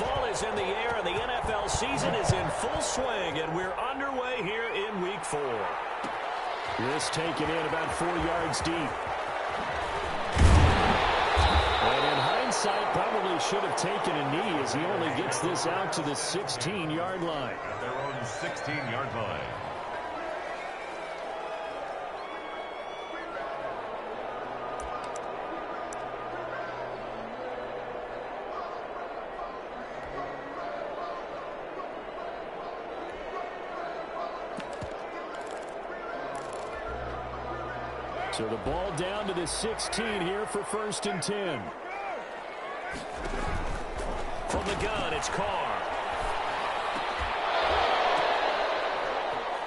fall is in the air, and the NFL season is in full swing, and we're underway here in Week 4. This taken in about 4 yards deep. And in hindsight, probably should have taken a knee as he only gets this out to the 16-yard line. At their own 16-yard line. So the ball down to the 16 here for 1st and 10. From the gun, it's Carr.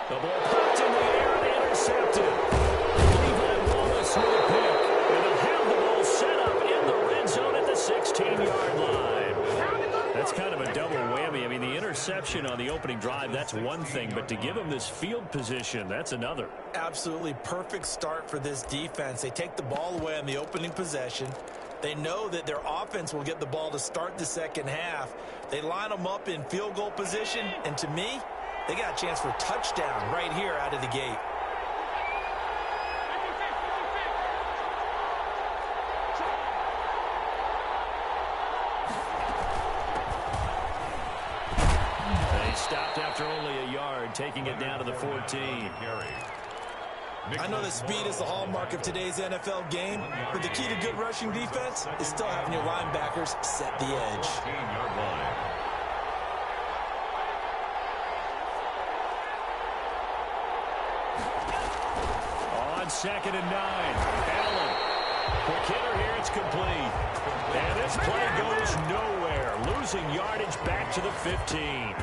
The ball popped in the air and intercepted. Levi Wallace with a pick. And they'll have the ball set up in the red zone at the 16-yard line. That's kind of a double whammy. I mean, the interception on the opening drive, that's one thing. But to give him this field position, that's another. Absolutely perfect start for this defense. They take the ball away on the opening possession. They know that their offense will get the ball to start the second half. They line them up in field goal position, and to me, they got a chance for a touchdown right here out of the gate. They stopped after only a yard, taking it down to the 14. I know that speed is the hallmark of today's NFL game, but the key to good rushing defense is still having your linebackers set the edge. On 2nd and 9, Allen. Quick hitter here, it's complete. And this play goes nowhere, losing yardage back to the 15.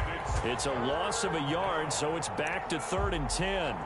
It's a loss of a yard, so it's back to 3rd and 10.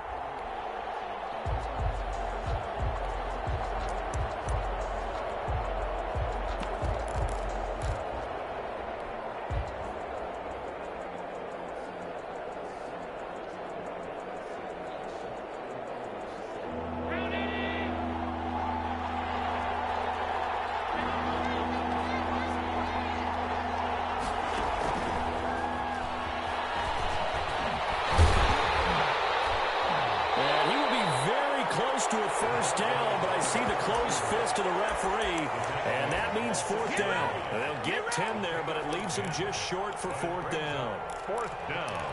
To a first down, but I see the closed fist of the referee, and that means 4th down. They'll get 10 there, but it leaves them just short for 4th down. 4th down.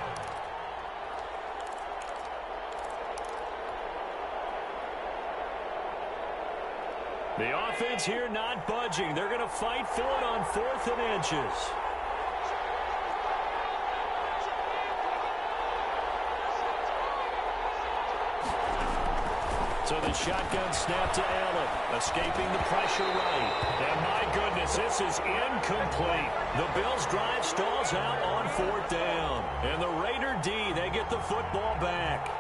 The offense here not budging. They're going to fight for it on 4th and inches. So the shotgun snap to Allen, escaping the pressure right. And my goodness, this is incomplete. The Bills' drive stalls out on 4th down. And the Raider D, they get the football back.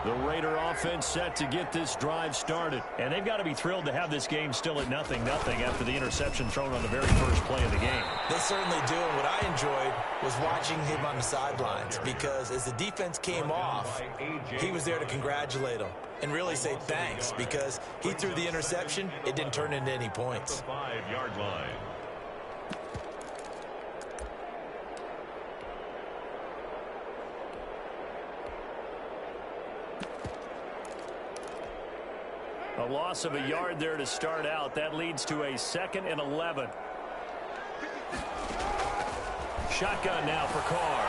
The Raider offense set to get this drive started. And they've got to be thrilled to have this game still at 0-0 after the interception thrown on the very first play of the game. They certainly do. And what I enjoyed was watching him on the sidelines, because as the defense came off, he was there to congratulate them and really say thanks, because he threw the interception. It didn't turn into any points. The 5-yard line. A loss of a yard there to start out. That leads to a 2nd and 11. Shotgun now for Carr.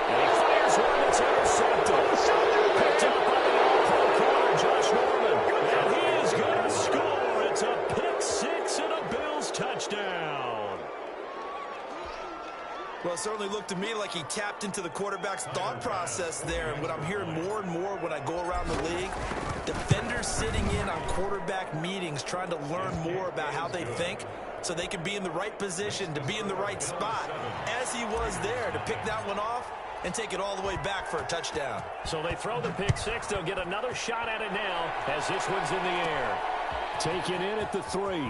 And he fires one that's intercepted. Picked up by the All-Pro corner, Josh Norman. And he is going to score. It's a pick six and a Bills touchdown. Well, it certainly looked to me like he tapped into the quarterback's thought process there. And what I'm hearing more and more when I go around the league, defenders sitting in on quarterback meetings trying to learn more about how they think so they can be in the right position to be in the right spot, as he was there to pick that one off and take it all the way back for a touchdown. So they throw the pick six. They'll get another shot at it now as this one's in the air. Taken in at the 3. And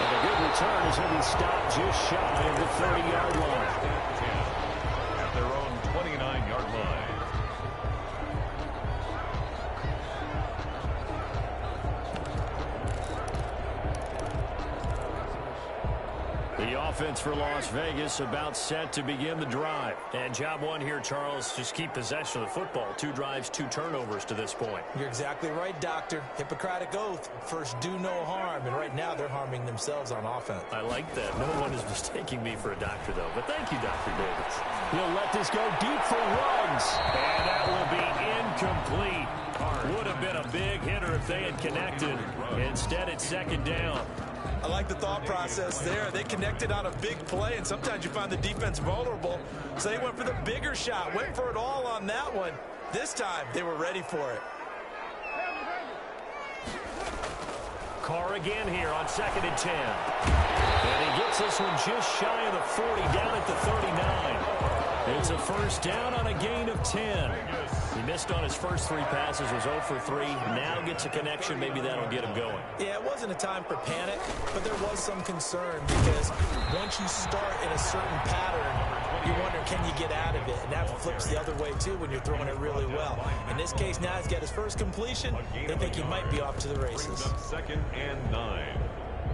a good return is going to be stopped just shy of the 30-yard line. At their own 29-yard line. The offense for Las Vegas about set to begin the drive. And job one here, Charles, just keep possession of the football. 2 drives, 2 turnovers to this point. You're exactly right, Doctor. Hippocratic oath. First, do no harm. And right now, they're harming themselves on offense. I like that. No one is mistaking me for a doctor, though. But thank you, Dr. Davis. He'll let this go deep for Ruggs. And that will be incomplete. Would have been a big hitter if they had connected. Instead, it's second down. I like the thought process there. They connected on a big play, and sometimes you find the defense vulnerable. So they went for the bigger shot, went for it all on that one. This time, they were ready for it. Carr again here on 2nd and 10. And he gets this one just shy of the 40, down at the 39. It's a first down on a gain of 10. He missed on his first 3 passes, was 0 for 3. Now gets a connection. Maybe that'll get him going. Yeah, it wasn't a time for panic, but there was some concern because once you start in a certain pattern, you wonder, can you get out of it? And that flips the other way, too, when you're throwing it really well. In this case, now he's got his first completion. They think he might be off to the races. 2nd and 9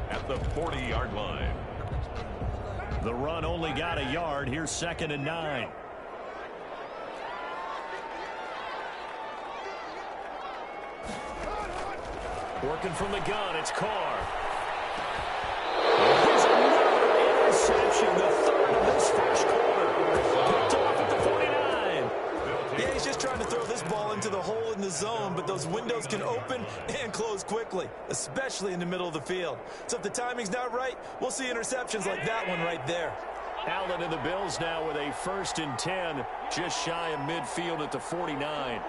at the 40-yard line. The run only got a yard. Here's 2nd and 9. Working from the gun, it's Carr. Here's another interception, the 3rd of this first quarter. Picked off at the 49. Yeah, he's just trying to throw this ball into the hole in the zone, but those windows can open and close quickly, especially in the middle of the field. So if the timing's not right, we'll see interceptions like that one right there. Allen and the Bills now with a 1st and 10, just shy of midfield at the 49.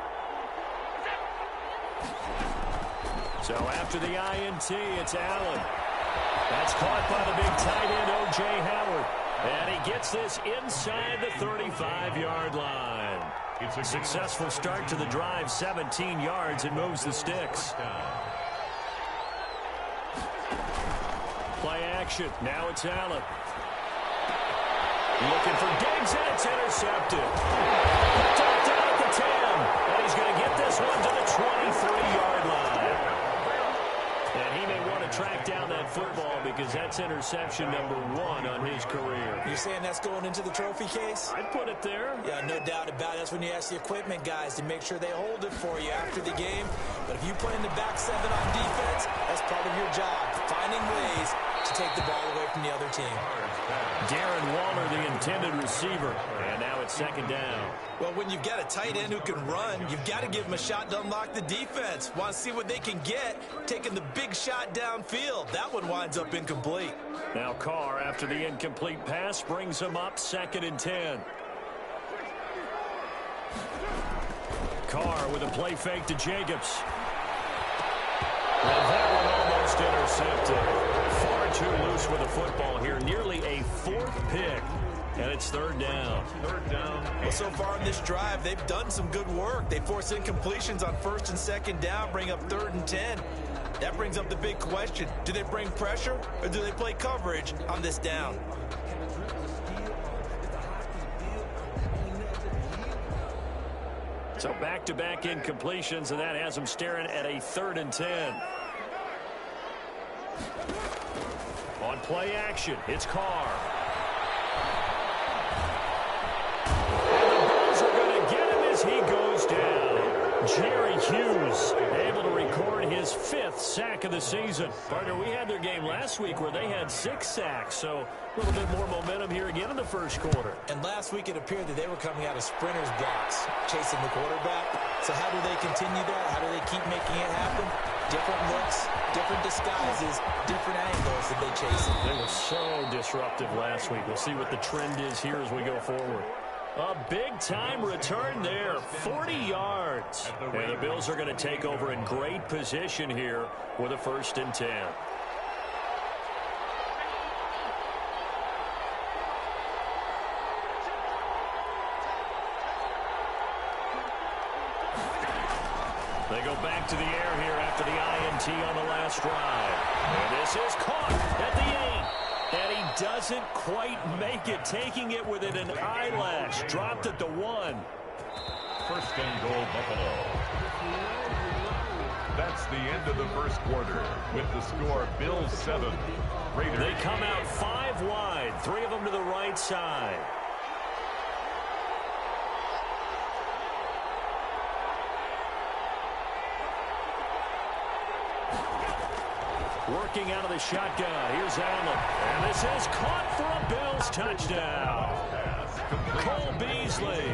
So after the INT, it's Allen. That's caught by the big tight end, O.J. Howard. And he gets this inside the 35-yard line. It's a successful start to the drive, 17 yards, and moves the sticks. Play action. Now it's Allen. Looking for Diggs, and it's intercepted. Tucked out at the 10. And he's going to get this one to the 23-yard line. And he may want to track down that football because that's interception number 1 on his career. You're saying that's going into the trophy case? I'd put it there. Yeah, no doubt about it. That's when you ask the equipment guys to make sure they hold it for you after the game. But if you play in the back 7 on defense, that's part of your job, finding ways to take the ball away from the other team. Darren Waller, the intended receiver. And now it's 2nd down. Well, when you've got a tight end who can run, you've got to give him a shot to unlock the defense. Want to see what they can get, taking the big shot downfield. That one winds up incomplete. Now Carr, after the incomplete pass, brings him up 2nd and 10. Carr with a play fake to Jacobs. And that one almost intercepted. Far too loose with the football here. Nearly a 4th pick. And it's 3rd down. 3rd down. Well, so far in this drive, they've done some good work. They force incompletions on 1st and 2nd down, bring up 3rd and 10. That brings up the big question. Do they bring pressure or do they play coverage on this down? So back-to-back incompletions, and that has them staring at a 3rd and 10. On play action, it's Carr. He goes down. Jerry Hughes able to record his 5th sack of the season. Partner, we had their game last week where they had 6 sacks, so a little bit more momentum here again in the first quarter. And last week it appeared that they were coming out of sprinters blocks, chasing the quarterback. So how do they continue that? How do they keep making it happen? Different looks, different disguises, different angles that they chase it. They were so disruptive last week. We'll see what the trend is here as we go forward. A big-time return there, 40 yards. And the Bills are going to take over in great position here with a 1st and 10. They go back to the air here after the INT on the last drive. And this is caught at the 8. And he doesn't quite make it, taking it within an eyelash. Dropped at the 1. 1st and goal, Buffalo. That's the end of the first quarter with the score Bills 7. Raiders. They come out 5 wide, 3 of them to the right side. Working out of the shotgun. Here's Allen. And this is caught for a Bills touchdown. Cole Beasley,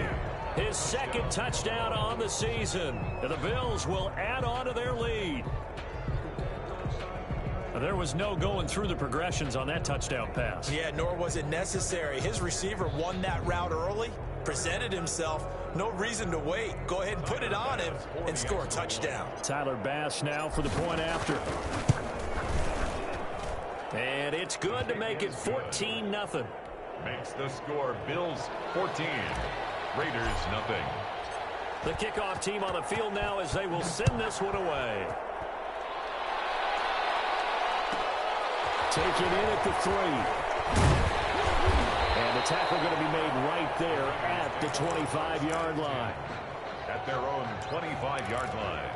his second touchdown on the season. And the Bills will add on to their lead. There was no going through the progressions on that touchdown pass. Yeah, nor was it necessary. His receiver won that route early, presented himself. No reason to wait. Go ahead and put it on him and score a touchdown. Tyler Bass now for the point after. And it's good to make it 14-0. Makes the score Bills 14. Raiders nothing. The kickoff team on the field now as they will send this one away. Taken in at the 3. And the tackle going to be made right there at the 25-yard line. At their own 25-yard line.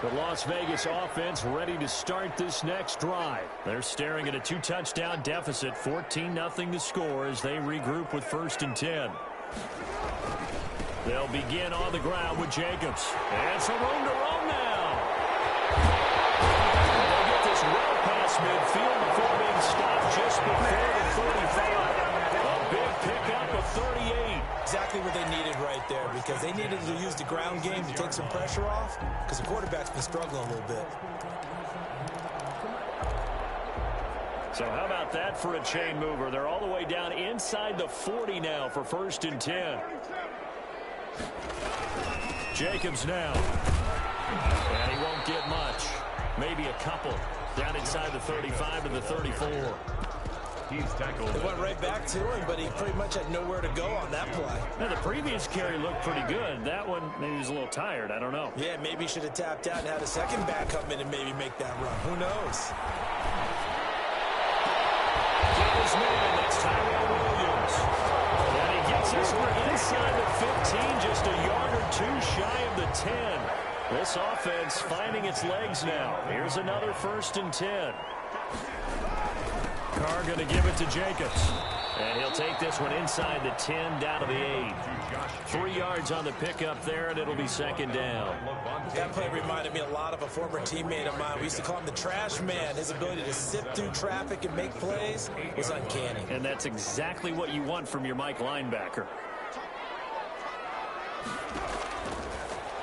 The Las Vegas offense ready to start this next drive. They're staring at a 2-touchdown deficit, 14-0 to score as they regroup with 1st and 10. They'll begin on the ground with Jacobs. And some room to roam now. They'll get this well past midfield before being stopped just before the 35. A big pickup of 38. Exactly what they needed right there, because they needed to use the ground game to take some pressure off, because the quarterback's been struggling a little bit. So how about that for a chain mover? They're all the way down inside the 40 now for 1st and 10. Jacobs now. And he won't get much. Maybe a couple. Down inside the 35 to the 34. He's tackled. It went right back to him, but he pretty much had nowhere to go on that play. Now, the previous carry looked pretty good. That one, maybe he was a little tired. I don't know. Yeah, maybe he should have tapped out and had a second back come in and maybe make that run. Who knows? His man, that's Tyrell Williams. And he gets this one inside the 15, just a yard or 2 shy of the 10. This offense finding its legs now. Here's another 1st and 10. Carr going to give it to Jacobs. And he'll take this one inside the 10 down to the 8. 3 yards on the pickup there, and it'll be 2nd down. That play reminded me a lot of a former teammate of mine. We used to call him the trash man. His ability to sift through traffic and make plays was uncanny. And that's exactly what you want from your Mike linebacker.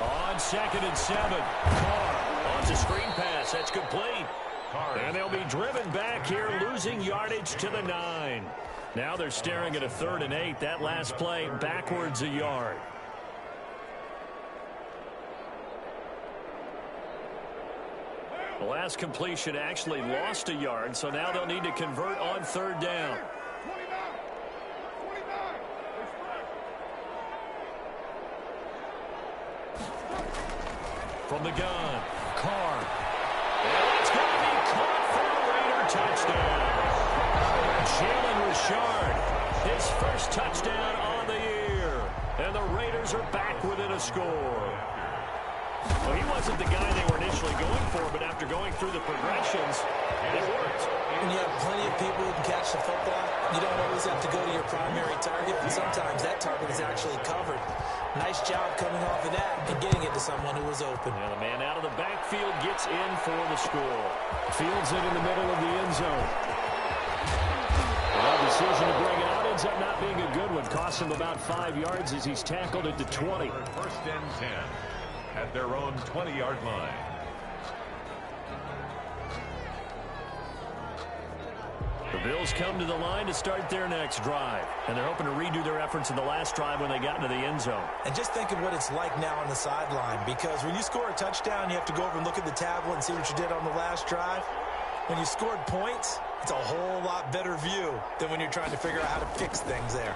On 2nd and 7. Carr on the screen pass. That's complete. And they'll be driven back here, losing yardage to the 9. Now they're staring at a 3rd and 8. That last play backwards a yard. The last completion actually lost a yard, so now they'll need to convert on 3rd down. From the gun, Carr. And it's going to be caught for a Raider touchdown. Jalen Richard, his 1st touchdown on the year. And the Raiders are back within a score. Well, he wasn't the guy they were initially going for, but after going through the progressions, it worked. When you have plenty of people who can catch the football, you don't always have to go to your primary target, and sometimes that target is actually covered. Nice job coming off of that and getting it to someone who was open. And the man out of the backfield gets in for the score. Fields it in the middle of the end zone. Well, decision to bring it out ends up not being a good one. Costs him about 5 yards as he's tackled at the 20. 1st and 10 at their own 20-yard line. The Bills come to the line to start their next drive. And they're hoping to redo their efforts in the last drive when they got into the end zone. And just think of what it's like now on the sideline, because when you score a touchdown, you have to go over and look at the tablet and see what you did on the last drive. When you scored points, it's a whole lot better view than when you're trying to figure out how to fix things there.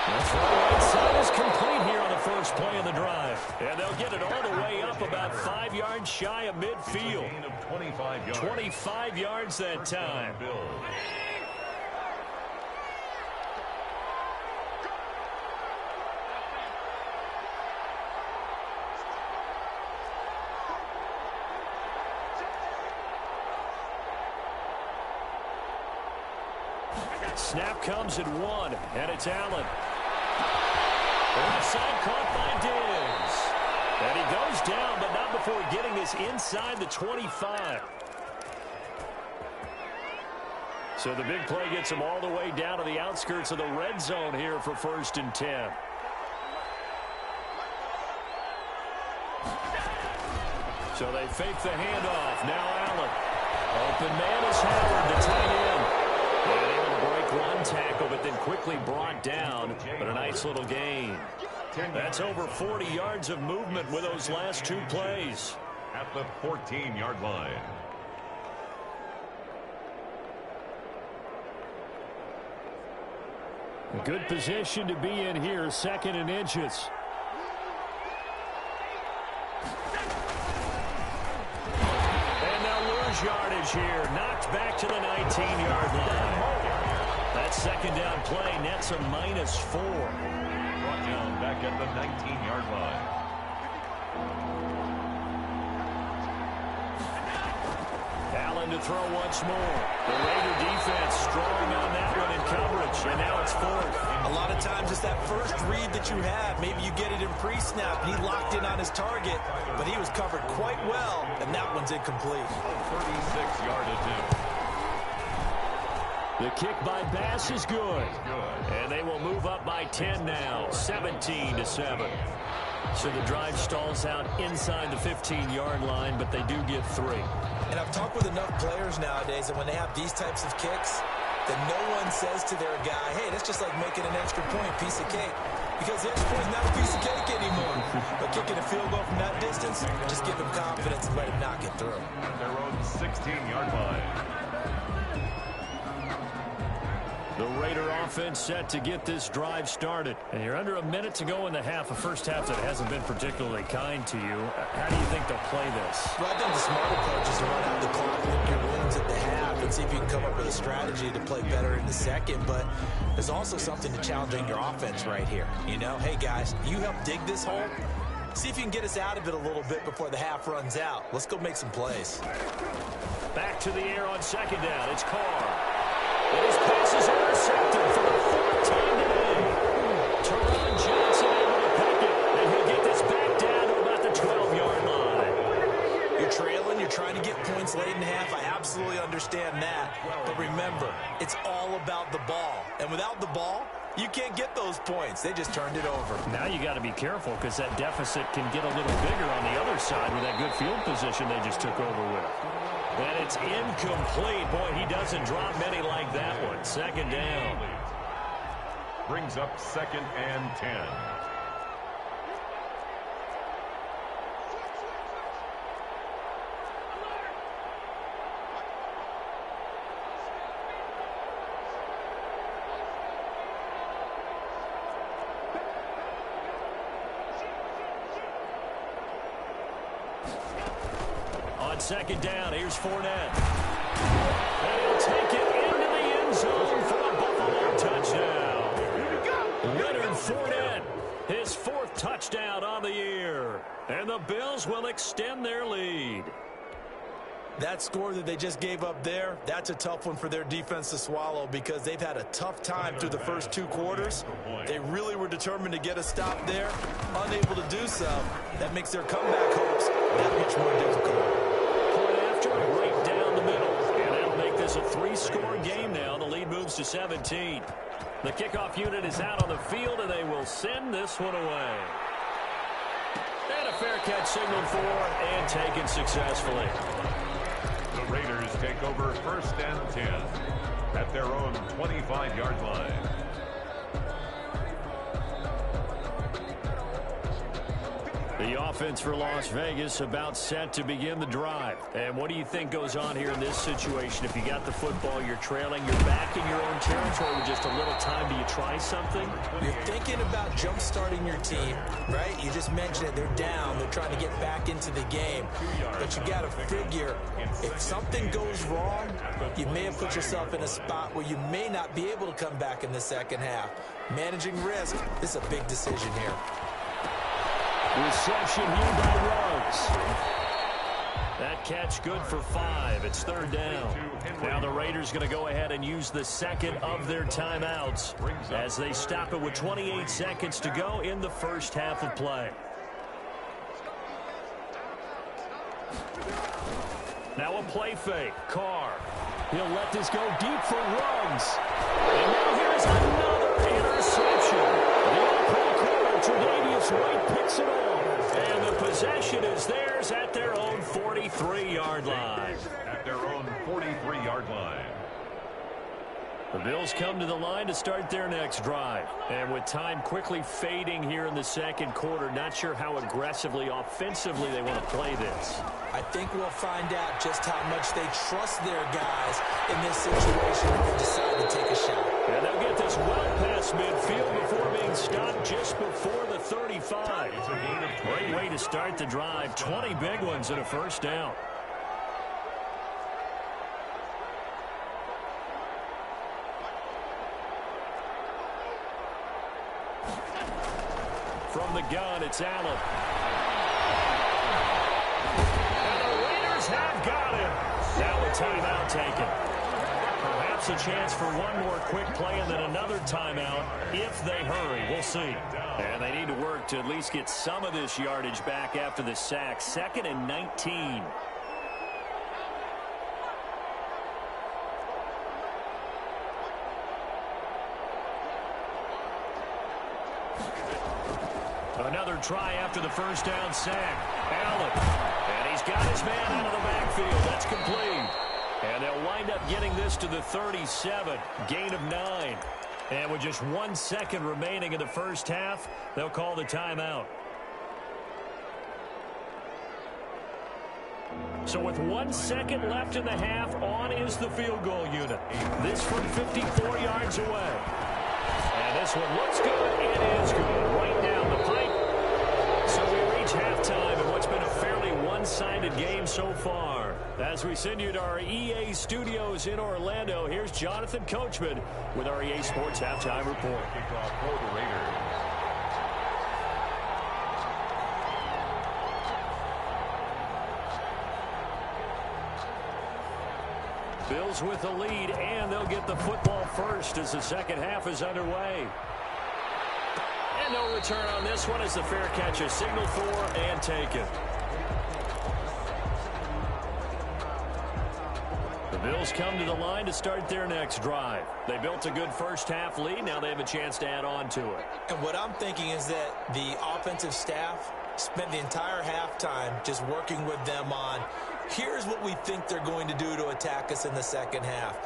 That's right. Right side is complete here on the first play of the drive. And they'll get it all the way up about 5 yards shy of midfield. 25 yards. 25 yards that time. Snap comes at 1, and it's Allen. Offside caught by Diggs. And he goes down, but not before getting this inside the 25. So the big play gets him all the way down to the outskirts of the red zone here for 1st and 10. So they fake the handoff. Now Allen. Open man is Howard, the tight end. And able to break one tackle, but then quickly brought down. But a nice little gain. That's over 40 yards of movement with those last 2 plays. At the 14-yard line. Good position to be in here, 2nd and inches. And now lose yardage here. Knocked back to the 19-yard line. That 2nd down play nets a -4. Brought down back at the 19-yard line. Allen to throw once more. The Raider defense strong on that one in coverage, and now it's 4th. A lot of times it's that first read that you have. Maybe you get it in pre-snap. He locked in on his target, but he was covered quite well, and that one's incomplete. 36-yard attempt. The kick by Bass is good. And they will move up by 10 now, 17-7. So the drive stalls out inside the 15-yard line, but they do get 3. And I've talked with enough players nowadays that when they have these types of kicks, that no one says to their guy, hey, that's just like making an extra point, piece of cake. Because the extra point's not a piece of cake anymore. But kicking a field goal from that distance, just give him confidence and let him knock it through. Their own 16-yard line. The Raider offense set to get this drive started. And you're under a minute to go in the half, a first half that hasn't been particularly kind to you. How do you think they'll play this? Well, I think the smart approach is to run out the clock, lick your wounds at the half, and see if you can come up with a strategy to play better in the second. But there's also something to challenging your offense right here. You know, hey, guys, you help dig this hole. See if you can get us out of it a little bit before the half runs out. Let's go make some plays. Back to the air on 2nd down. It's Carr. And his pass is intercepted for the 4th time today. Teron Johnson able to pick it, and he'll get this back down to about the 12-yard line. You're trailing, you're trying to get points late in the half. I absolutely understand that. But remember, it's all about the ball. And without the ball, you can't get those points. They just turned it over. Now you got to be careful because that deficit can get a little bigger on the other side with that good field position they just took over with. And it's incomplete. Boy, he doesn't drop many like that one. 2nd down. Brings up 2nd and 10. On 2nd down, here's Fournette. And he'll take it into the end zone for a Buffalo touchdown. Leonard Fournette, his 4th touchdown on the year. And the Bills will extend their lead. That score that they just gave up there, that's a tough one for their defense to swallow because they've had a tough time through the first 2 quarters. They really were determined to get a stop there, unable to do so. That makes their comeback hopes that much more difficult. Point after, right down the middle. And that'll make this a 3-score game now. The lead moves to 17. The kickoff unit is out on the field, and they will send this one away. And a fair catch signaled for and taken successfully. The Raiders take over 1st and 10 at their own 25-yard line. The offense for Las Vegas about set to begin the drive. And what do you think goes on here in this situation? If you got the football, you're trailing, you're back in your own territory with just a little time. Do you try something? You're thinking about jump-starting your team, right? You just mentioned it. They're down. They're trying to get back into the game. But you got to figure, if something goes wrong, you may have put yourself in a spot where you may not be able to come back in the second half. Managing risk, this is a big decision here. Reception here by Ruggs. That catch good for 5. It's third down. Now the Raiders going to go ahead and use the second of their timeouts as they stop it with 28 seconds to go in the first half of play. Now a play fake. Carr. He'll let this go deep for Ruggs. And now here's another interception. The all-pro corner, Tre'Davious White, picks it off. And the possession is theirs at their own 43-yard line. At their own 43-yard line. The Bills come to the line to start their next drive. And with time quickly fading here in the second quarter, not sure how aggressively, offensively they want to play this. I think we'll find out just how much they trust their guys in this situation if they decide to take a shot. And they'll get this well past midfield before being stopped just before the 35. Great way to start the drive. 20 big ones and a first down. From the gun, it's Allen. And the Raiders have got him. Now a timeout taken. Perhaps a chance for one more quick play and then another timeout if they hurry. We'll see. And they need to work to at least get some of this yardage back after the sack. 2nd and 19. Another try after the first down sack. Allen. And he's got his man out of the backfield. That's complete. And they'll wind up getting this to the 37. Gain of 9. And with just 1 second remaining in the first half, they'll call the timeout. So with 1 second left in the half, on is the field goal unit. This from 54 yards away. And this one looks good. It is good. Right down the pipe. So we reach halftime in what's been a fairly one-sided game so far. As we send you to our EA studios in Orlando, here's Jonathan Coachman with our EA Sports Halftime Report. Kickoff for the Raiders. Bills with the lead, and they'll get the football first as the second half is underway. And no return on this one as the fair catch is signaled for and taken. The Bills come to the line to start their next drive. They built a good first half lead. Now they have a chance to add on to it. And what I'm thinking is that the offensive staff spent the entire halftime just working with them on, here's what we think they're going to do to attack us in the second half.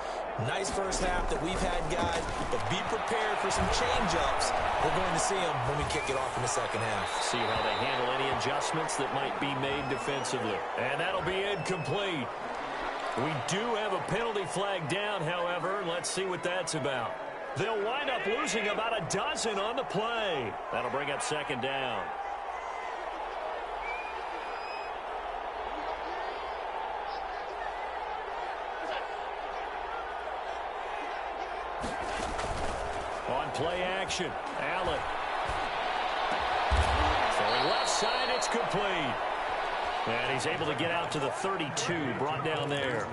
Nice first half that we've had, guys, but be prepared for some change-ups. We're going to see them when we kick it off in the second half. See how they handle any adjustments that might be made defensively. And that'll be incomplete. We do have a penalty flag down, however. Let's see what that's about. They'll wind up losing about a dozen on the play. That'll bring up second down. On play action, Allen. Throwing left side, it's complete. And he's able to get out to the 32, brought down there.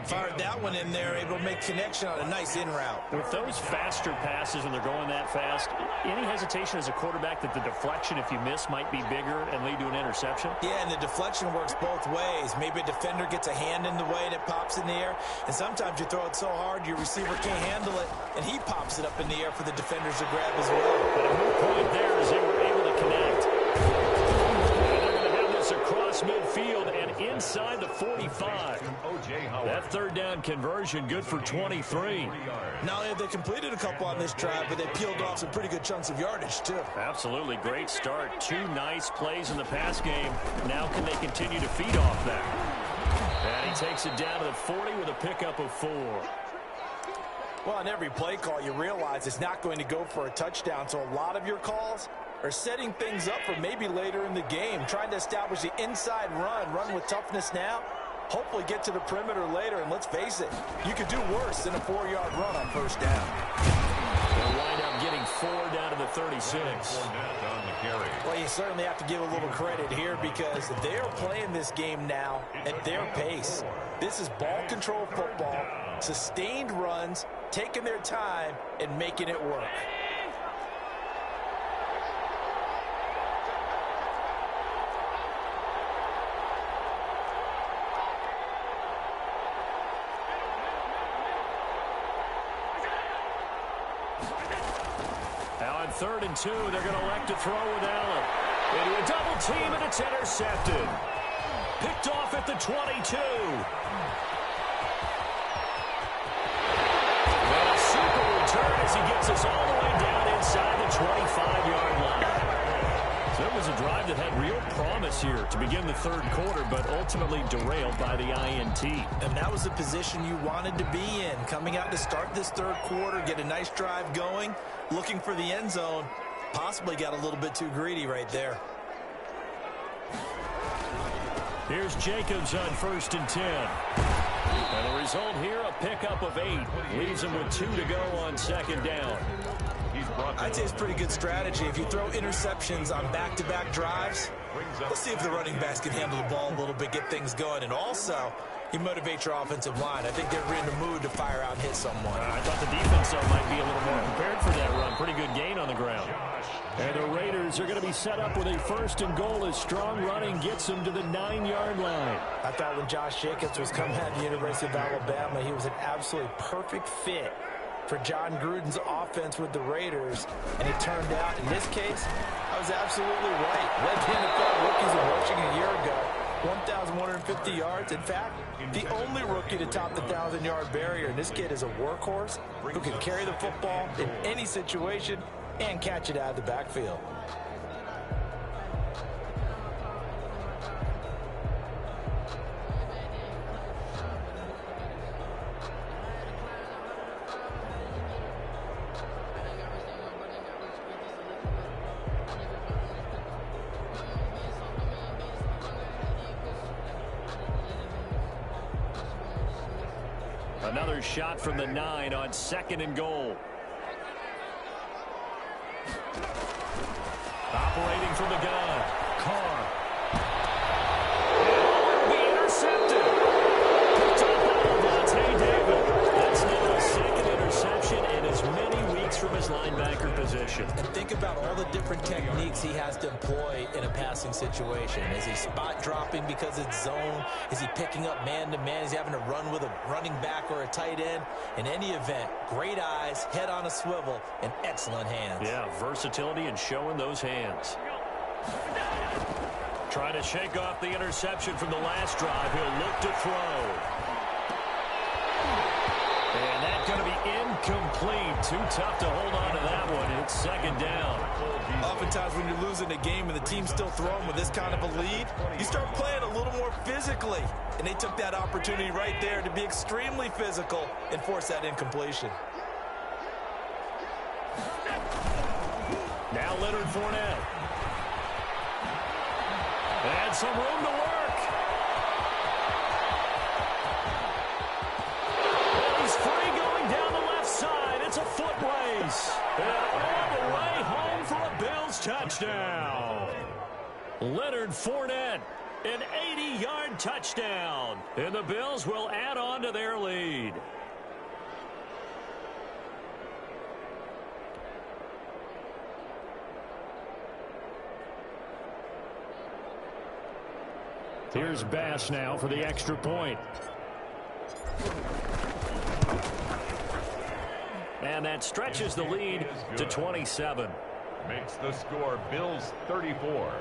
Fired that one in there, able to make connection on a nice in route. With those faster passes when they're going that fast, any hesitation as a quarterback that the deflection, if you miss, might be bigger and lead to an interception? Yeah, and the deflection works both ways. Maybe a defender gets a hand in the way and it pops in the air, and sometimes you throw it so hard your receiver can't handle it, and he pops it up in the air for the defenders to grab as well. But a good point there is they were able to connect. And they're going to have this across midfield and inside the 45. That third down conversion good for 23. Not only have they completed a couple on this drive, but they peeled off some pretty good chunks of yardage, too. Absolutely. Great start. 2 nice plays in the pass game. Now can they continue to feed off that? And he takes it down to the 40 with a pickup of 4. Well, on every play call, you realize it's not going to go for a touchdown, so a lot of your calls are setting things up for maybe later in the game, trying to establish the inside run with toughness now, hopefully get to the perimeter later, and let's face it, you could do worse than a 4-yard run on first down. They'll wind up getting 4 down to the 36. Well, you certainly have to give a little credit here because they're playing this game now at their pace. This is ball control football, sustained runs, taking their time, and making it work. Now on 3rd and 2, they're going to elect to throw with Allen. Into a double team, and it's intercepted. Picked off at the 22. And a super return as he gets us all the way down inside the 25-yard line. So it was a drive that had real promise here to begin the 3rd quarter, but ultimately derailed by the INT. And that was the position you wanted to be in. Coming out to start this 3rd quarter, get a nice drive going, looking for the end zone. Possibly got a little bit too greedy right there. Here's Jacobs on 1st and 10. And the result here, a pickup of 8. Leaves him with 2 to go on 2nd down. I'd say it's pretty good strategy. If you throw interceptions on back-to-back drives, let's see if the running backs can handle the ball a little bit, get things going. And also, you motivate your offensive line. I think they're in the mood to fire out and hit someone. I thought the defense, though, might be a little more prepared for that run. Pretty good gain on the ground. And the Raiders are going to be set up with a 1st and goal as strong running gets them to the 9-yard line. I thought when Josh Jacobs was coming out of the University of Alabama, he was an absolutely perfect fit for John Gruden's offense with the Raiders. And it turned out, in this case, I was absolutely right. Led the NFL rookies in rushing a year ago. 1,150 yards. In fact, the only rookie to top the 1,000-yard barrier. And this kid is a workhorse who can carry the football in any situation and catch it out of the backfield. Another shot from the 9 on 2nd and goal. Operating from the gun. Carr. And be intercepted. Picked up by Levante David. That's now a 2nd interception in as many weeks from his linebacker position. And think about all the different techniques he has to employ in a passing situation. Is he spot dropping because it's zone? Is he picking up man-to-man? Is he having to run with a running back or a tight end? In any event, great eyes, head on a swivel, and excellent hands. Yeah, versatility and showing those hands. Trying to shake off the interception from the last drive. He'll look to throw. And that's going to be incomplete. Too tough to hold on to that one. It's 2nd down. Oftentimes when you're losing a game and the team's still throwing with this kind of a lead, you start playing a little more physically. And they took that opportunity right there to be extremely physical and force that incompletion. Now Leonard Fournette. And some room to work. And he's free going down the left side. It's a foot race. And all the way home for a Bills touchdown. Leonard Fournette, an 80-yard touchdown. And the Bills will add on to their lead. Here's Bass now for the extra point. And that stretches the lead to 27. Makes the score Bills 34,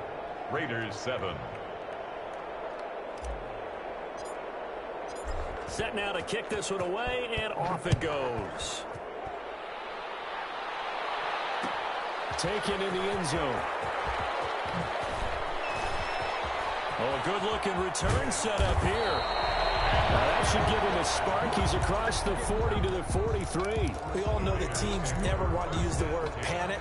Raiders 7. Set now to kick this one away, and off it goes. Taken in the end zone. Oh, good-looking return set up here. Now that should give him a spark. He's across the 40 to the 43. We all know that teams never want to use the word panic,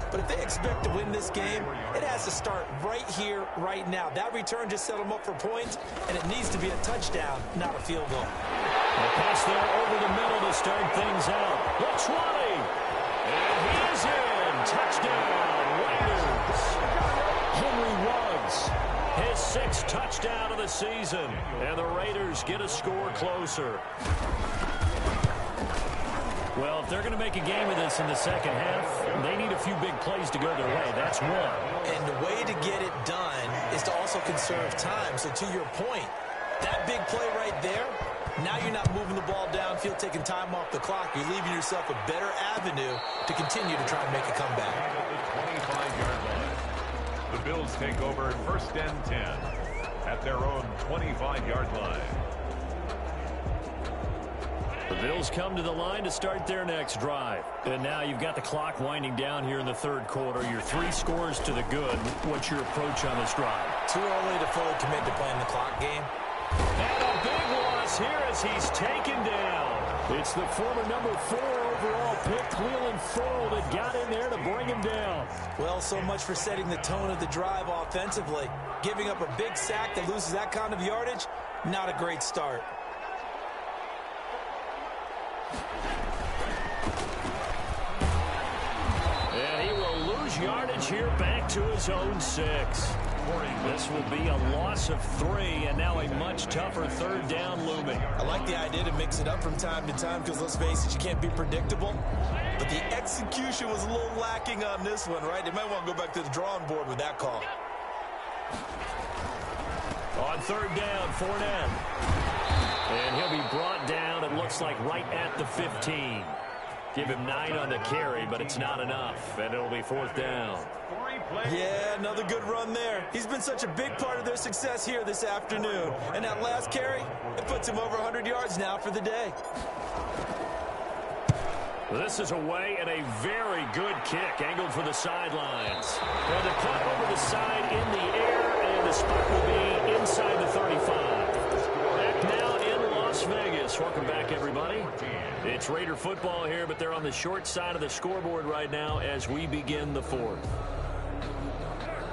but if they expect to win this game, it has to start right here, right now. That return just set them up for points, and it needs to be a touchdown, not a field goal. A pass there over the middle to start things out. The 20. And he is in. season, and the Raiders get a score closer. Well, if they're going to make a game of this in the second half, they need a few big plays to go their way. That's one. And the way to get it done is to also conserve time. So to your point, that big play right there, now you're not moving the ball downfield, taking time off the clock. You're leaving yourself a better avenue to continue to try and make a comeback. The 25-yard line. The Bills take over first and 10 at their own 25-yard line. The Bills come to the line to start their next drive. And now you've got the clock winding down here in the third quarter. Your 3 scores to the good. What's your approach on this drive? Too early to fully commit to playing the clock game. And a big loss here as he's taken down. It's the former number 4 overall pick, Cleveland Ferrell, that got in there to bring him down. Well, so much for setting the tone of the drive offensively. Giving up a big sack that loses that kind of yardage, not a great start. And he will lose yardage here back to his own 6. This will be a loss of 3, and now a much tougher third down looming. I like the idea to mix it up from time to time because, let's face it, you can't be predictable. But the execution was a little lacking on this one, right? They might want to go back to the drawing board with that call. On third down, Fournette. And he'll be brought down, it looks like, right at the 15. Give him 9 on the carry, but it's not enough, and it'll be fourth down. Yeah, another good run there. He's been such a big part of their success here this afternoon. And that last carry, it puts him over 100 yards now for the day. This is away and a very good kick, angled for the sidelines. And the punt over the side in the air, and the spot will be inside the 35. Back now in Las Vegas. Welcome back, everybody. It's Raider football here, but they're on the short side of the scoreboard right now as we begin the fourth.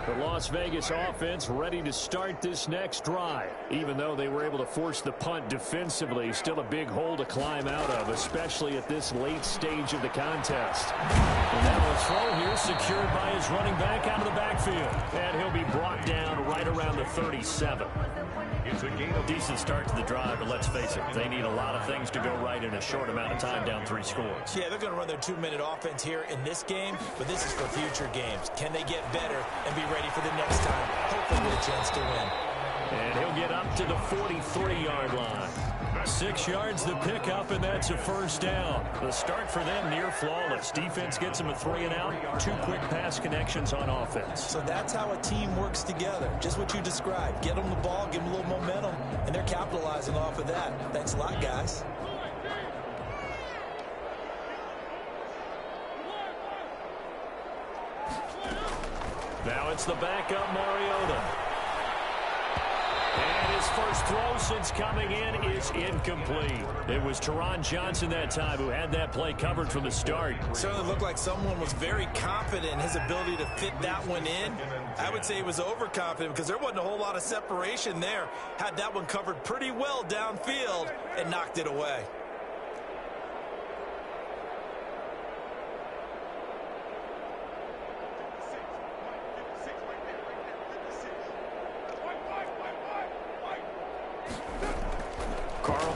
The Las Vegas offense ready to start this next drive. Even though they were able to force the punt defensively, still a big hole to climb out of, especially at this late stage of the contest. And now a throw here secured by his running back out of the backfield. And he'll be brought down right around the 37. It's a gain of Decent start to the drive, but let's face it, they need a lot of things to go right in a short amount of time, down 3 scores. Yeah, they're going to run their 2-minute offense here in this game, but this is for future games. Can they get better and be ready for the next time? Hopefully with a chance to win. And he'll get up to the 43-yard line. 6 yards the pickup, and that's a first down. The start for them near flawless. Defense gets them a 3 and out. 2 quick pass connections on offense. So that's how a team works together. Just what you described. Get them the ball, give them a little momentum, and they're capitalizing off of that. Thanks a lot, guys. Now it's the backup Mariota. And his first throw since coming in is incomplete. It was Teron Johnson that time who had that play covered from the start. Certainly looked like someone was very confident in his ability to fit that one in. I would say he was overconfident because there wasn't a whole lot of separation there. Had that one covered pretty well downfield and knocked it away.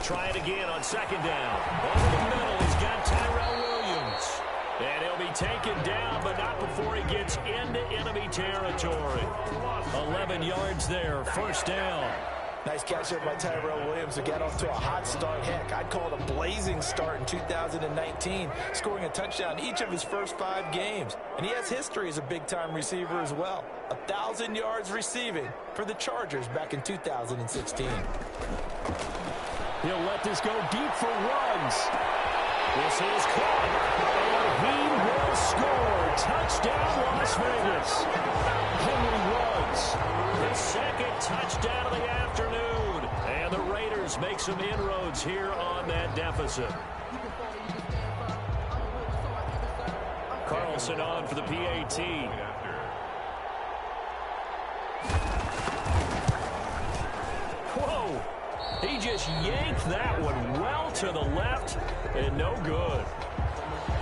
Try it again on second down. Over the middle, he's got Tyrell Williams. And he'll be taken down, but not before he gets into enemy territory. 11 yards there, first down. Nice catch there by Tyrell Williams, who got off to a hot start. Heck, I'd call it a blazing start in 2019, scoring a touchdown each of his first 5 games. And he has history as a big-time receiver as well. 1,000 yards receiving for the Chargers back in 2016. He'll let this go deep for Ruggs. This is caught, and he will score. Touchdown, Las Vegas. Henry Ruggs, the second touchdown of the afternoon. And the Raiders make some inroads here on that deficit. Carlson on for the PAT. Whoa. He just yanked that one well to the left, and no good.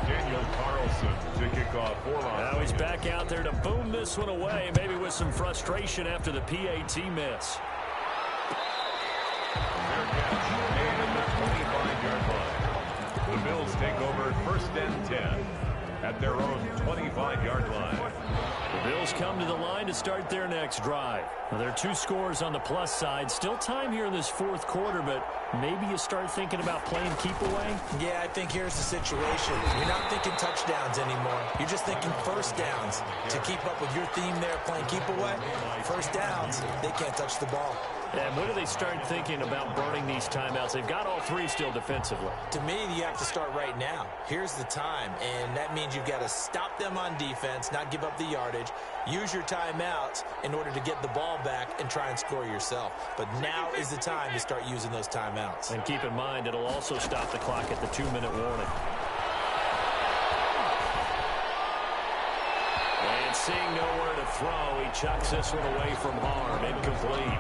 Daniel Carlson to kick off for Las Now he's back out there to boom this one away, maybe with some frustration after the PAT miss. Fair catch made at the 25-yard line. The Bills take over first and 10 at their own 25-yard line. The Bills come to the line to start their next drive. Well, there are 2 scores on the plus side. Still time here in this fourth quarter, but maybe you start thinking about playing keep away? Yeah, I think here's the situation. You're not thinking touchdowns anymore. You're just thinking first downs. To keep up with your theme there, playing keep away, first downs, they can't touch the ball. And when do they start thinking about burning these timeouts? They've got all 3 still defensively. To me, you have to start right now. Here's the time, and that means you've got to stop them on defense, not give up the yardage, use your timeouts in order to get the ball back and try and score yourself. But now is the time to start using those timeouts. And keep in mind, it'll also stop the clock at the 2-minute warning. And seeing nowhere to throw, he chucks this one away from harm. Incomplete.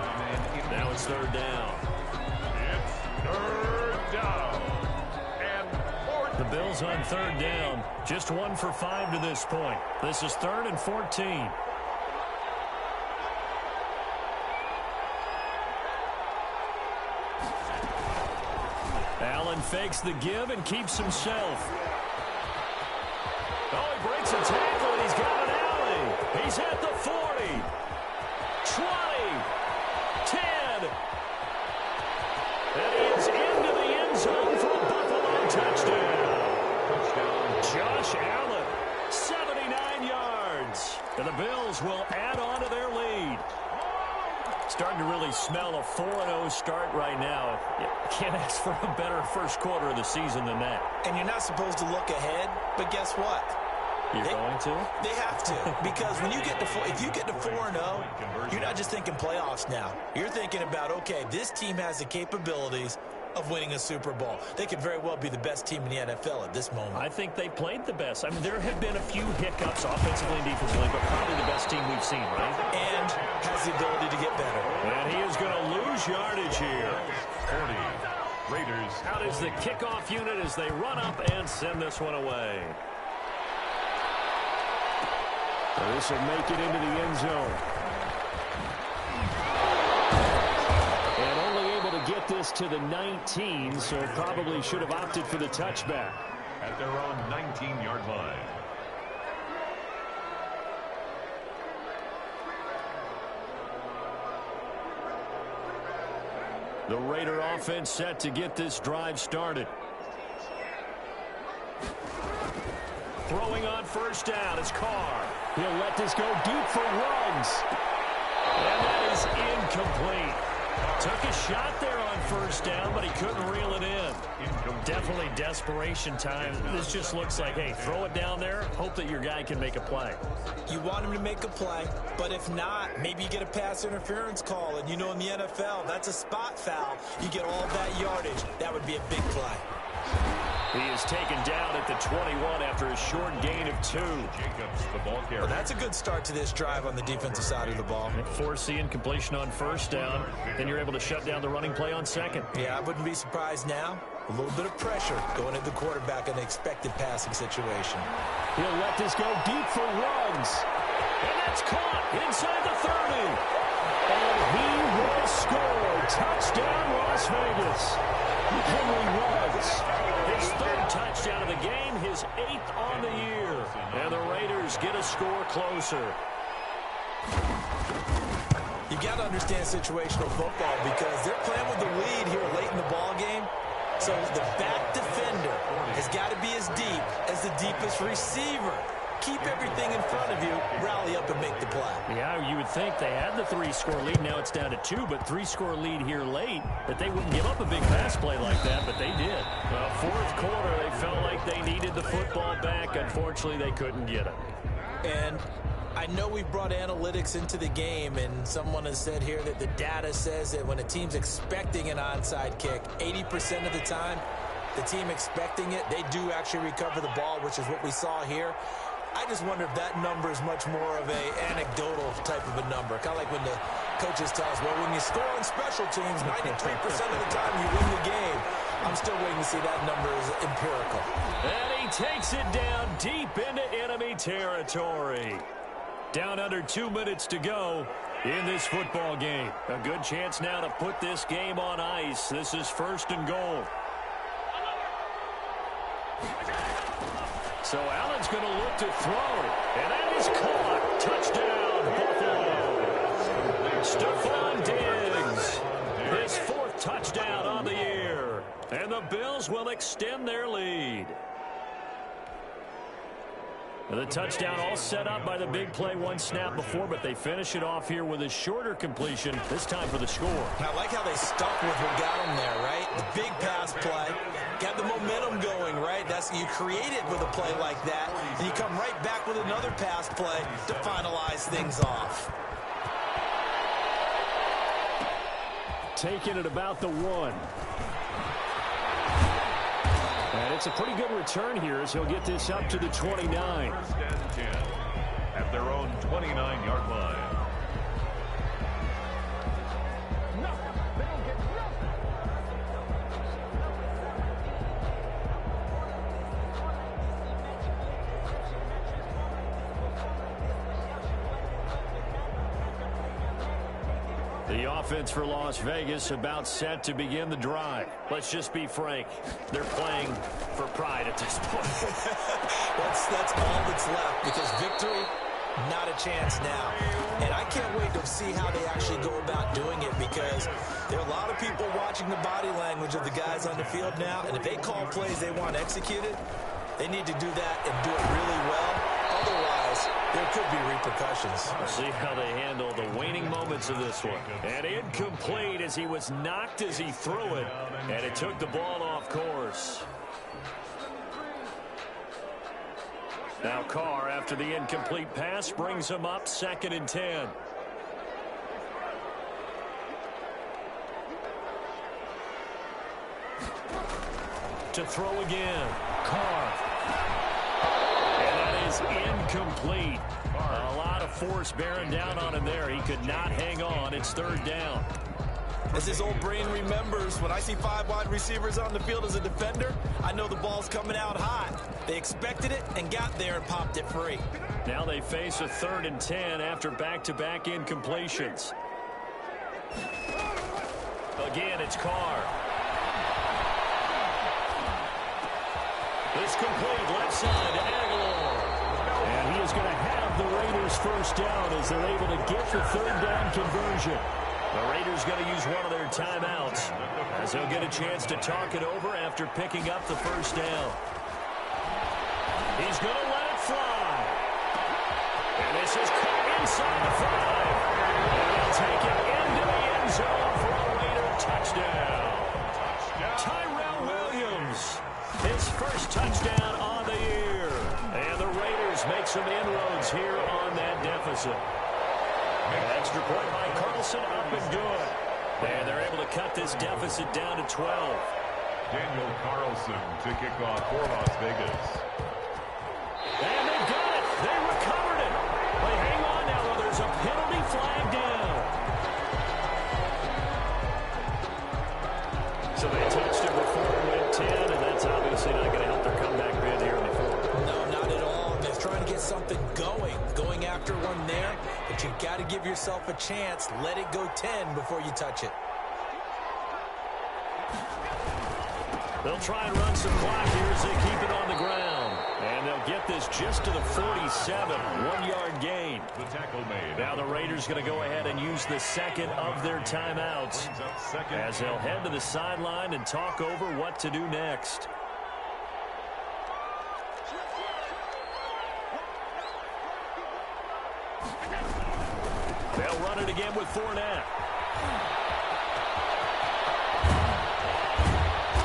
Now it's third down. It's third down. And The Bills on third down. Just 1 for 5 to this point. This is 3rd and 14. Allen fakes the give and keeps himself. Oh, he breaks a tackle, and he's got an alley. He's at the 40, 20, 10. And he is into the end zone for a Buffalo touchdown. Josh Allen, 79 yards. And the Bills will add on to their lead. Starting to really smell a 4-0 start right now. You can't ask for a better first quarter of the season than that. And you're not supposed to look ahead, but guess what? You're going to? They have to, because when you get to if you get to 4-0, you're not just thinking playoffs now. You're thinking about, okay, this team has the capabilities of winning a Super Bowl. They could very well be the best team in the NFL at this moment. I think they played the best. I mean, there have been a few hiccups offensively and defensively, but probably the best team we've seen, right? And has the ability to get better. And he is going to lose yardage here. 40. Raiders. Out is the kickoff unit as they run up and send this one away. So this will make it into the end zone. And only able to get this to the 19, so probably should have opted for the touchback. At their own 19-yard line. The Raider offense set to get this drive started. Throwing on first down is Carr. He'll let this go deep for Ruggs. And that is incomplete. Took a shot there on first down, but he couldn't reel it in. Definitely desperation time. This just looks like, hey, throw it down there, hope that your guy can make a play. You want him to make a play, but if not, maybe you get a pass interference call. And you know in the NFL, that's a spot foul. You get all that yardage. That would be a big play. He is taken down at the 21 after a short gain of 2. Jacobs, the ball carrier. Well, that's a good start to this drive on the defensive side of the ball. Force the incompletion on first down. Then you're able to shut down the running play on second. Yeah, I wouldn't be surprised now. A little bit of pressure going at the quarterback in an expected passing situation. He'll let this go deep for Ruggs. And that's caught inside the 30. And he will score. Touchdown, Las Vegas. Henry Ruggs. His 3rd touchdown of the game, his 8th on the year. And the Raiders get a score closer. You got to understand situational football because they're playing with the lead here late in the ball game. So the back defender has got to be as deep as the deepest receiver. Keep everything in front of you, rally up and make the play. Yeah, you would think they had the 3-score lead. Now it's down to 2, but 3-score lead here late. That they wouldn't give up a big pass play like that, but they did. Fourth quarter, they felt like they needed the football back. Unfortunately, they couldn't get it. And I know we've brought analytics into the game, and someone has said here that the data says that when a team's expecting an onside kick, 80% of the time, the team expecting it, they do actually recover the ball, which is what we saw here. I just wonder if that number is much more of a anecdotal type of a number. Kind of like when the coaches tell us, well, when you score on special teams, 93% of the time you win the game. I'm still waiting to see that number is empirical. And he takes it down deep into enemy territory. Down under 2 minutes to go. in this football game. A good chance now to put this game on ice. This is 1st and goal. So Allen's going to look to throw, and that is caught. Touchdown, Buffalo. Stephon Diggs, his 4th touchdown on the year. And the Bills will extend their lead. The touchdown all set up by the big play one snap before, but they finish it off here with a shorter completion, this time for the score. I like how they stuck with what got them there, right? The big pass play, got the momentum going, right? You create it with a play like that, and you come right back with another pass play to finalize things off. Taking it about the 1. And it's a pretty good return here as he'll get this up to the 29. 1st and 10 at their own 29-yard line. The offense for Las Vegas about set to begin the drive. Let's just be frank. They're playing for pride at this point. That's all that's left, because victory, not a chance now. And I can't wait to see how they actually go about doing it, because there are a lot of people watching the body language of the guys on the field now, and if they call plays they want executed, they need to do that and do it really well. Otherwise, there could be repercussions. We'll see how they handle the waning moments of this one. And incomplete as he was knocked as he threw it, and it took the ball off course. Now Carr, after the incomplete pass, brings him up 2nd and 10. To throw again. Carr. Is incomplete. A lot of force bearing down on him there. He could not hang on. It's 3rd down. As his old brain remembers, when I see 5 wide receivers on the field as a defender, I know the ball's coming out hot. They expected it and got there and popped it free. Now they face a 3rd and 10 after back-to-back incompletions. Again, it's Carr. It's complete left side to Aguilar. And he is going to have the Raiders 1st down as they're able to get the 3rd down conversion. The Raiders going to use one of their timeouts as they'll get a chance to talk it over after picking up the 1st down. He's going to let it fly. And this is caught inside the 5. And they'll take it into the end zone for a Raider touchdown. Tyrell Williams, his 1st touchdown on the year. And the Raiders make some inroads here on that deficit. An extra point by Carlson, up and good. And they're able to cut this deficit down to 12. Daniel Carlson to kick off for Las Vegas. And they've got it. They recovered it. But hang on now, though. There's a penalty flag down. So they touched it before it went 10, and that's obviously not going to help their comeback bid here in the 4th. No, not at all. They're trying to get something going after one there, but you've got to give yourself a chance. Let it go 10 before you touch it. They'll try and run some clock here as they keep it on the ground. And they'll get this just to the 47, 1-yard gain. The tackle made. Now the Raiders going to go ahead and use the 2nd of their timeouts as they'll head to the sideline and talk over what to do next. They'll run it again with Fournette.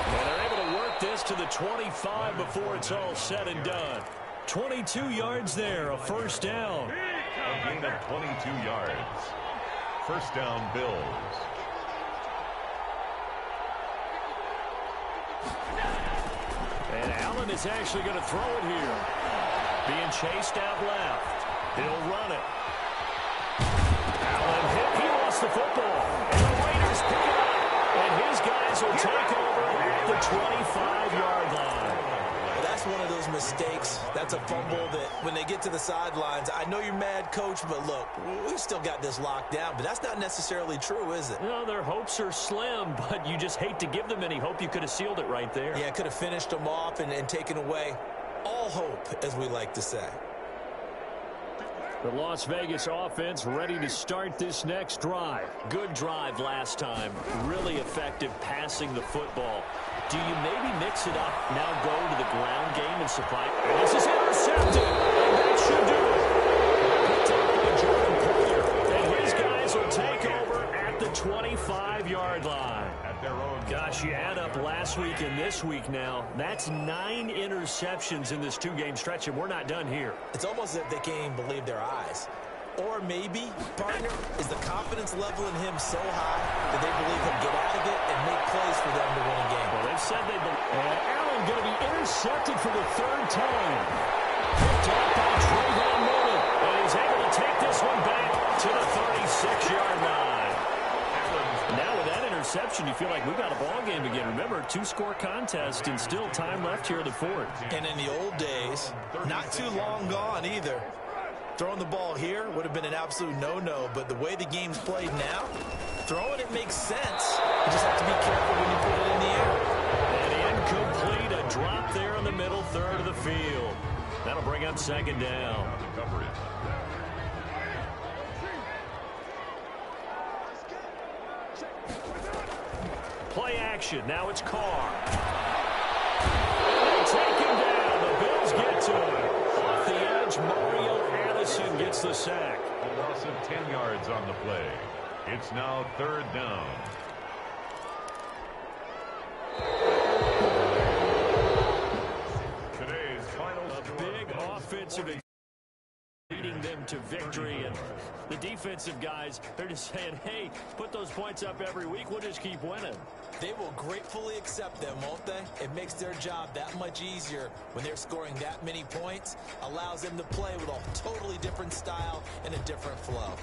And they're able to work this to the 25 before it's all said and done. 22 yards there, a 1st down. A gain of 22 yards. 1st down, Bills. And Allen is actually going to throw it here. Being chased out left. He'll run it. Allen hit. He lost the football. And the Raiders pick it up. And his guys will take over at the 25-yard line. Well, that's just one of those mistakes. That's a fumble that when they get to the sidelines, I know you're mad, coach, but look, we still got this locked down. But that's not necessarily true, is it? No, their hopes are slim, but you just hate to give them any hope. You could have sealed it right there. Yeah, could have finished them off and taken away all hope, as we like to say. The Las Vegas offense ready to start this next drive. Good drive last time. Really effective passing the football. Do you maybe mix it up, now go to the ground game and supply? This is intercepted, and that should do it. Picked up by Jordan Poyer, and his guys will take over at the 25-yard line. At their own. Gosh, you add up last week and this week now. That's 9 interceptions in this 2-game stretch, and we're not done here. It's almost as if they can't even believe their eyes. Or maybe, partner, is the confidence level in him so high that they believe he'll get out of it and make plays for them to win a game. Well, they've said they believe. And Allen going to be intercepted for the 3rd time. Picked up by Trayvon Mullen. And he's able to take this one back to the 36-yard line. Now with that interception, you feel like we've got a ball game again. Remember, 2-score contest and still time left here in the 4th. And in the old days, not too long gone either. Throwing the ball here would have been an absolute no-no, but the way the game's played now, throwing it makes sense. You just have to be careful when you put it in the air. And incomplete, a drop there in the middle third of the field. That'll bring up 2nd down. Play action. Now it's Carr. They take him down. The Bills get to him. Off the edge, Mario Addison gets the sack. A loss of 10 yards on the play. It's now 3rd down. Today's final Big offensive leading them to victory, and the defensive guys, they're just saying, hey, put those points up every week, we'll just keep winning. They will gratefully accept them, won't they? It makes their job that much easier when they're scoring that many points, allows them to play with a totally different style and a different flow.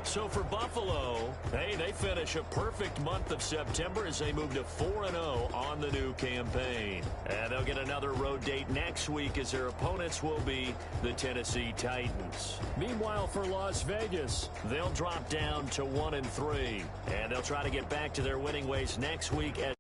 So for Buffalo, hey, they finish a perfect month of September as they move to 4-0 on the new campaign. And they'll get another road date next week as their opponents will be the Tennessee Titans. Meanwhile, for Las Vegas, they'll drop down to 1-3. And they'll try to get back to their winning ways next week as